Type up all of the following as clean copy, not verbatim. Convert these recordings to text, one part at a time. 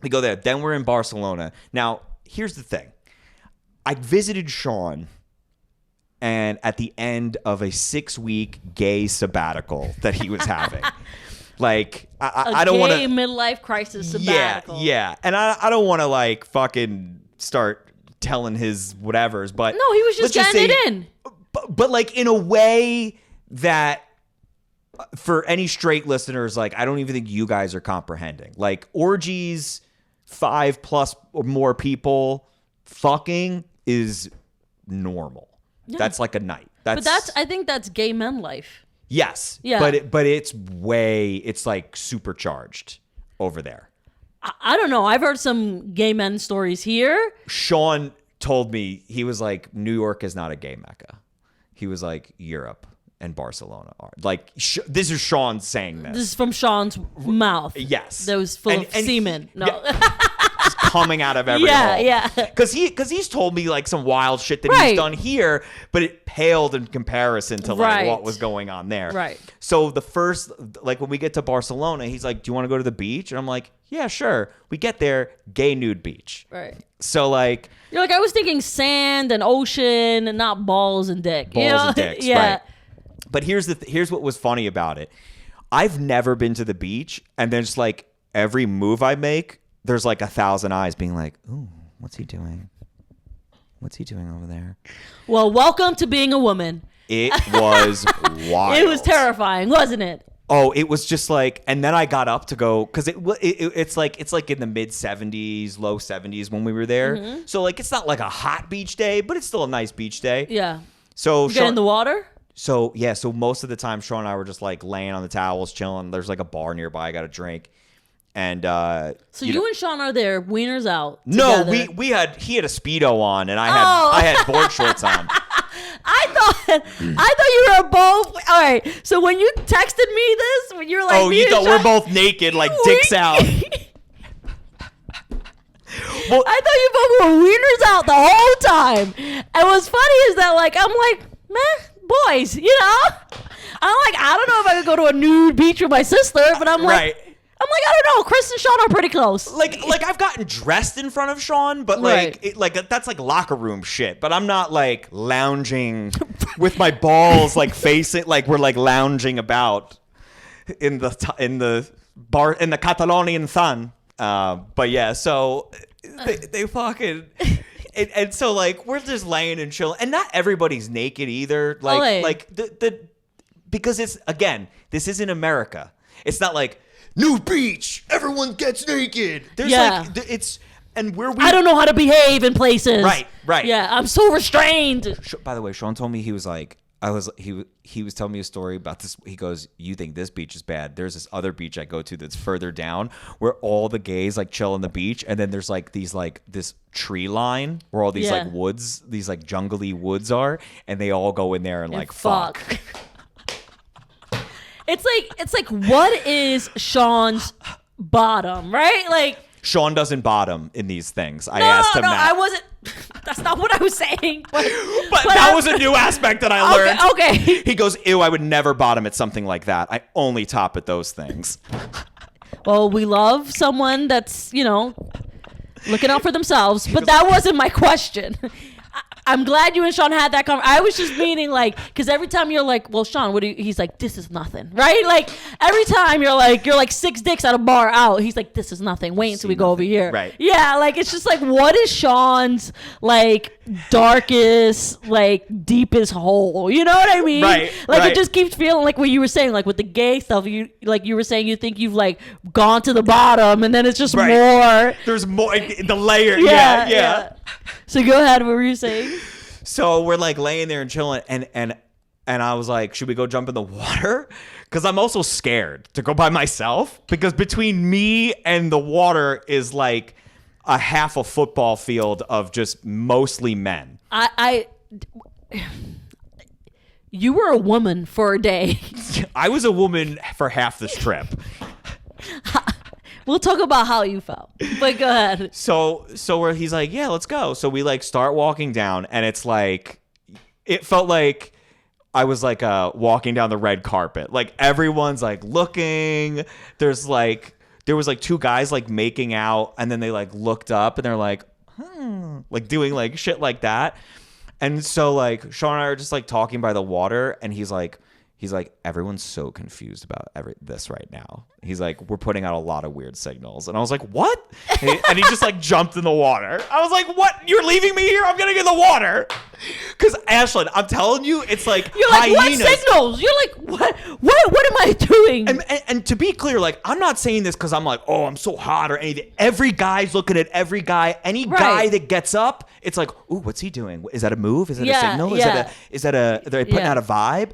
We go there. Then we're in Barcelona. Now, here's the thing. I visited Sean and at the end of a 6-week gay sabbatical that he was having. Like, I don't want to... midlife crisis sabbatical. Yeah. And I don't want to, like, fucking start telling his whatevers, but... No, he was just getting it in. But, like, in a way that... For any straight listeners, like, I don't even think you guys are comprehending. Like, orgies, 5+ or more people fucking is normal. Yeah. That's like a night. I think that's gay men life. Yes. Yeah. But it's like supercharged over there. I don't know. I've heard some gay men stories here. Sean told me, he was like, New York is not a gay mecca. He was like, Europe and Barcelona are. Like, this is Sean saying this. This is from Sean's mouth. Yes. That was full of semen. No. Yeah, just coming out of every hole. Yeah. Because he's told me, like, some wild shit that he's done here, but it paled in comparison to, like, what was going on there. Right. So the first, like, when we get to Barcelona, he's like, do you want to go to the beach? And I'm like, yeah, sure. We get there, gay nude beach. Right. So, like... You're like, I was thinking sand and ocean and not balls and dick. Balls and dicks, yeah. right. But here's what was funny about it. I've never been to the beach, and then just like every move I make, there's like 1,000 eyes being like, "Ooh, what's he doing? What's he doing over there?" Well, welcome to being a woman. It was wild. It was terrifying, wasn't it? Oh, it was just like, and then I got up to go because it's like in the mid 70s, low 70s when we were there. Mm-hmm. So like it's not like a hot beach day, but it's still a nice beach day. Yeah. So you get in the water. So, yeah, so most of the time, Sean and I were just, like, laying on the towels, chilling. There's, like, a bar nearby. I got a drink. And, So you and Sean are there, wieners out No, together. he had a Speedo on, and I had board shorts on. I thought you were both... All right, so when you texted me this, when you're like... Oh, you thought we're both naked, like, dicks out. Well, I thought you both were wieners out the whole time. And what's funny is that, like, I'm like, meh. Boys, you know, I'm like, I don't know if I could go to a nude beach with my sister, but I'm like, I don't know. Chris and Sean are pretty close. Like I've gotten dressed in front of Sean, but like that's like locker room shit. But I'm not like lounging with my balls like facing, like we're like lounging about in the bar in the Catalonian sun. But yeah, so they fucking. And so, like, we're just laying and chilling. And not everybody's naked either. Like because it's, again, this isn't America. It's not like, new beach, everyone gets naked. There's and I don't know how to behave in places. Right. Yeah, I'm so restrained. By the way, Sean told me he was like, he was telling me a story about this. He goes, you think this beach is bad? There's this other beach I go to that's further down where all the gays like chill on the beach, and then there's like these like this tree line where all these like woods, these like jungly woods are, and they all go in there and like fuck. It's like what is Sean's bottom, right? Like Sean doesn't bottom in these things. I asked him that. I wasn't. That's not what I was saying. But that was a new aspect that I learned. Okay. He goes, ew, I would never bottom at something like that. I only top at those things. Well, we love someone that's, you know, looking out for themselves. But that wasn't my question. I'm glad you and Sean had that conversation. I was just meaning like, because every time you're like, well, Sean, what do you, he's like, this is nothing, right? Like every time you're like 6 dicks at a bar out. He's like, this is nothing. Wait until we go over here. Right. Yeah. Like, it's just like, what is Sean's like darkest, like deepest hole? You know what I mean? Right. Like it just keeps feeling like what you were saying, like with the gay stuff, you were saying, you think you've like gone to the bottom and then it's just more. There's more, the layer. Yeah. So go ahead. What were you saying? So we're like laying there and chilling, and I was like, should we go jump in the water? Because I'm also scared to go by myself, because between me and the water is like a half a football field of just mostly men. You were a woman for a day. I was a woman for half this trip. We'll talk about how you felt, but go ahead. So where he's like, yeah, let's go. So we like start walking down, and it's like, it felt like I was like walking down the red carpet. Like everyone's like looking. There's like there was like two guys like making out, and then they like looked up and they're like, like doing like shit like that. And so like Sean and I are just like talking by the water, and he's like, everyone's so confused about this right now. He's like, we're putting out a lot of weird signals. And I was like, what? And he just like jumped in the water. I was like, what? You're leaving me here? I'm getting in the water. Because Ashlynn, I'm telling you, it's like you're like, hyenas. what signals? You're like, what am I doing? And to be clear, like, I'm not saying this because I'm like, oh, I'm so hot or anything. Every guy's looking at every guy. Any guy that gets up, it's like, ooh, what's he doing? Is that a move? Is that a signal? Is that a they're putting out a vibe?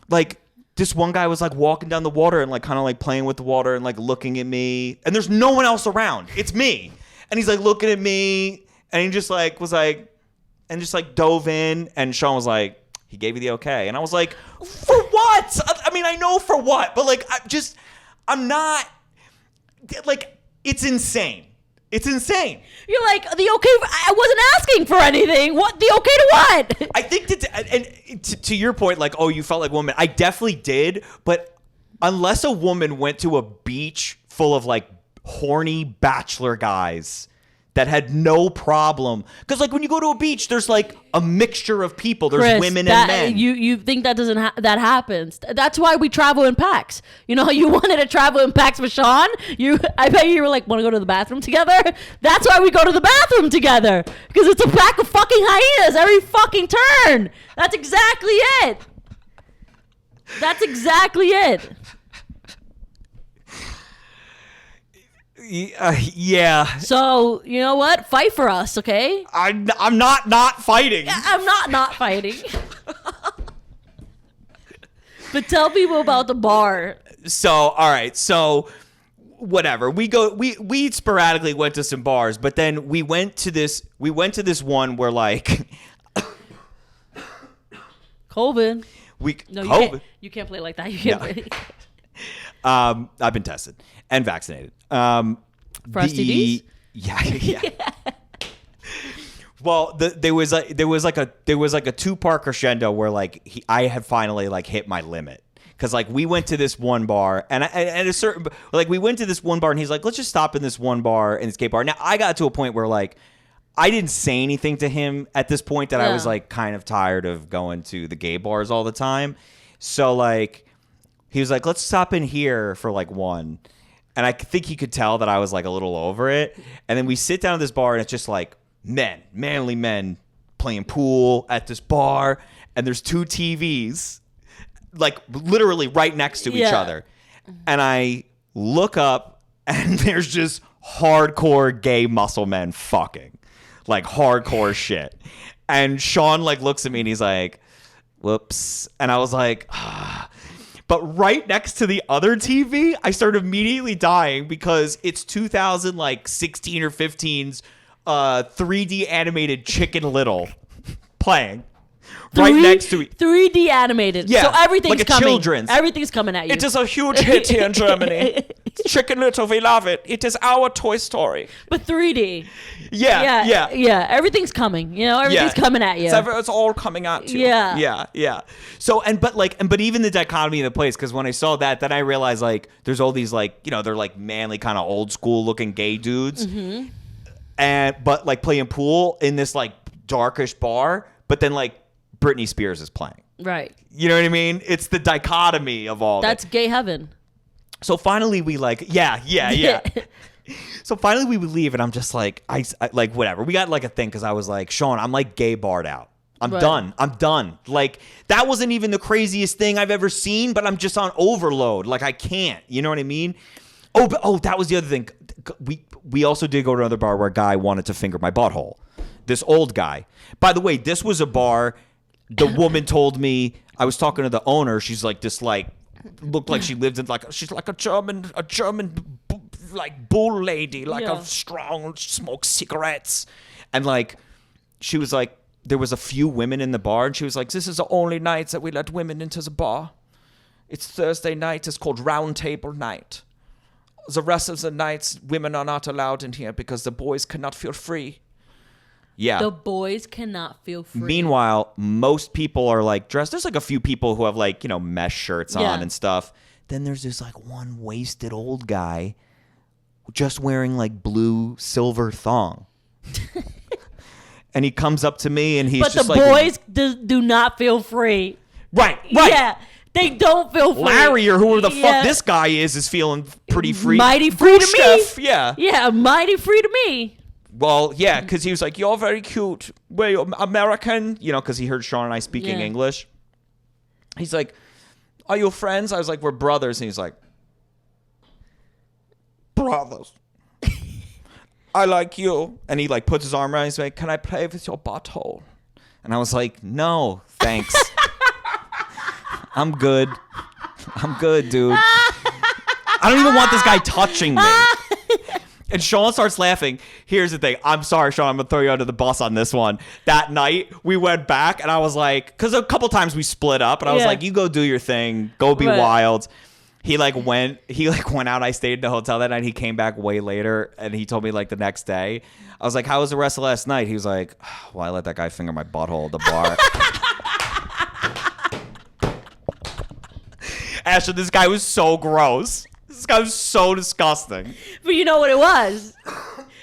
Like, this one guy was like walking down the water and like kind of like playing with the water and like looking at me, and there's no one else around. It's me. And he's like looking at me, and he just like was like, and just like dove in, and Sean was like, he gave you the okay. And I was like, for what? I mean, I know for what, but like, I'm not, like, it's insane. It's insane. You're like, the okay, I wasn't asking for anything. What, the okay to what? I think that, and to your point, like, oh, you felt like a woman. I definitely did, but unless a woman went to a beach full of like horny bachelor guys that had no problem, because like when you go to a beach, there's like a mixture of people. There's Chris, women and men. You think that that happens? That's why we travel in packs. You know, you wanted to travel in packs with Sean. I bet you were like, want to go to the bathroom together? That's why we go to the bathroom together, because it's a pack of fucking hyenas every fucking turn. That's exactly it. That's exactly it. Yeah. So you know what? Fight for us, okay? I'm not fighting. I'm not fighting. But tell people about the bar. So all right. So whatever. We sporadically went to some bars, but then we went to this one where like COVID. COVID. You can't play like that. You can't play. I've been tested and vaccinated. For STDs? Yeah. Well, there was like a two-part crescendo where like I had finally like hit my limit, because like we went to this one bar and we went to this one bar and he's like, let's just stop in this one bar in this gay bar. Now I got to a point where like I didn't say anything to him at this point, that I was like kind of tired of going to the gay bars all the time. So like he was like, let's stop in here for like one. And I think he could tell that I was like a little over it. And then we sit down at this bar and it's just like manly men playing pool at this bar. And there's two TVs like literally right next to each other. And I look up and there's just hardcore gay muscle men fucking, like hardcore shit. And Sean like looks at me and he's like, whoops. And I was like, ah. But right next to the other TV, I started immediately dying because it's 2016 or 15's 3D animated Chicken Little playing right next to it. 3D animated. Yeah, so everything's like a coming. children's. Everything's coming at you. It is a huge hit here in Germany. Chicken Little, we love it. It is our Toy Story. But 3D. Yeah. Everything's coming. You know, everything's coming at you. It's all coming at you. Yeah. So but even the dichotomy of the place, because when I saw that, then I realized like there's all these like, you know, they're like manly kind of old school looking gay dudes, but like playing pool in this like darkish bar, but then like Britney Spears is playing. Right. You know what I mean? It's the dichotomy of all That's gay heaven. So finally we like, yeah. So finally we would leave and I'm just like, I like whatever. We got like a thing because I was like, Sean, I'm like gay barred out. I'm done. Like that wasn't even the craziest thing I've ever seen, but I'm just on overload. Like I can't, you know what I mean? Oh, that was the other thing. We also did go to another bar where a guy wanted to finger my butthole. This old guy. By the way, this was a bar. The woman told me, I was talking to the owner. She's like this, like, looked like she lived in like, she's like a German like bull lady, like a strong, smokes cigarettes. And like, she was like, there was a few women in the bar and she was like, this is the only night that we let women into the bar. It's Thursday night. It's called round table night. The rest of the nights, women are not allowed in here because the boys cannot feel free. Yeah. The boys cannot feel free. Meanwhile, most people are like dressed. There's like a few people who have like, you know, mesh shirts on and stuff. Then there's this like one wasted old guy, just wearing like blue silver thong. And he comes up to me and he's just like... But the boys do not feel free. Right. Yeah. They don't feel free. Larry or whoever the fuck this guy is feeling pretty free. Mighty free to me. Yeah. Yeah, mighty free to me. Well, yeah, because he was like, you're very cute. Well, you're American. You know, because he heard Sean and I speaking English. He's like, are you friends? I was like, we're brothers. And he's like, brothers. I like you. And he like puts his arm around. He's like, can I play with your butthole? And I was like, no, thanks. I'm good. I'm good, dude. I don't even want this guy touching me. And Sean starts laughing. Here's the thing. I'm sorry, Sean. I'm going to throw you under the bus on this one. That night, we went back, and I was like, because a couple times we split up, and I was like, you go do your thing. Go be wild. He went out. I stayed in the hotel that night. He came back way later, and he told me like the next day. I was like, how was the rest of last night? He was like, well, I let that guy finger my butthole at the bar. Ashlyn, this guy was so gross. This guy was so disgusting. But you know what it was?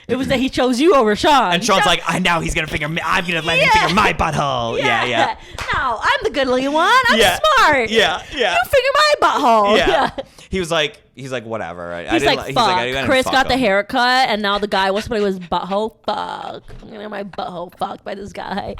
It was that he chose you over Sean. And Sean's like, now he's going to finger me. I'm going to let him finger my butthole. Yeah. No, I'm the good looking one. I'm smart. Yeah. You finger my butthole. Yeah. He's like, whatever. He's like, fuck. Chris got the haircut, and now the guy wants to play with his butthole. Fuck. I'm going to get my butthole fucked by this guy.